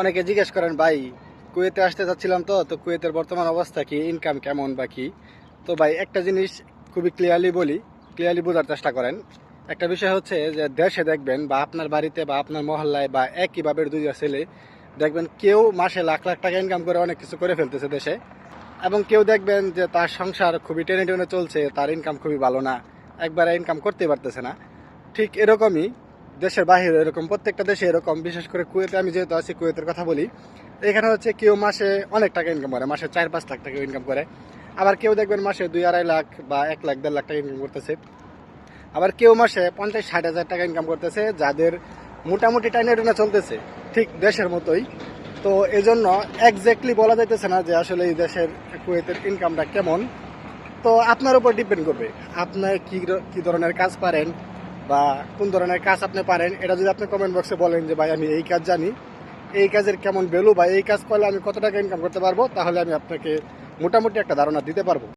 অনেকে জিজ্ঞেস করেন ভাই কুয়েতে আসতে চাচ্ছিলাম, তো কুয়েতের বর্তমান অবস্থা কি, ইনকাম কেমন বা কি। তো ভাই একটা জিনিস খুবই ক্লিয়ারলি বোঝার চেষ্টা করেন। একটা বিষয় হচ্ছে যে দেশে দেখবেন বা আপনার বাড়িতে বা আপনার মহল্লায় বা একই বাপের দুইটা ছেলে দেখবেন কেউ মাসে লাখ লাখ টাকা ইনকাম করে অনেক কিছু করে ফেলতেছে দেশে, এবং কেউ দেখবেন যে তার সংসার খুবই টেনে টেনে চলছে, তার ইনকাম খুবই ভালো না, একবারে ইনকাম করতে পারতেছে না। ঠিক এরকমই দেশের বাহিরে এরকম, প্রত্যেকটা দেশে এরকম। বিশেষ করে কুয়েতে আমি যেহেতু আছি, কুয়েতের কথা বলি, এখানে হচ্ছে কেউ মাসে অনেক টাকা ইনকাম করে, মাসে 4-5 লাখ টাকা ইনকাম করে। আবার কেউ দেখবেন মাসে 2-2.5 লাখ বা 1 লাখ 1.5 লাখ টাকা ইনকাম করতেছে। আবার কেউ মাসে 50-60 হাজার টাকা ইনকাম করতেছে, যাদের মোটামুটি টাইনে টেনে চলতেছে ঠিক দেশের মতোই। তো এই জন্য একজ্যাক্টলি বলা যাইতেছে না যে আসলে এই দেশের কুয়েতের ইনকামটা কেমন। তো আপনার উপর ডিপেন্ড করবে আপনার কি ধরনের কাজ পারেন বা কোন ধরনের কাজ আপনি পারেন। এটা যদি আপনি কমেন্ট বক্সে বলেন যে ভাই আমি এই কাজ জানি, এই কাজের কেমন ভ্যালু বা এই কাজ করলে আমি কত টাকা ইনকাম করতে পারবো, তাহলে আমি আপনাকে মোটামুটি একটা ধারণা দিতে পারবো।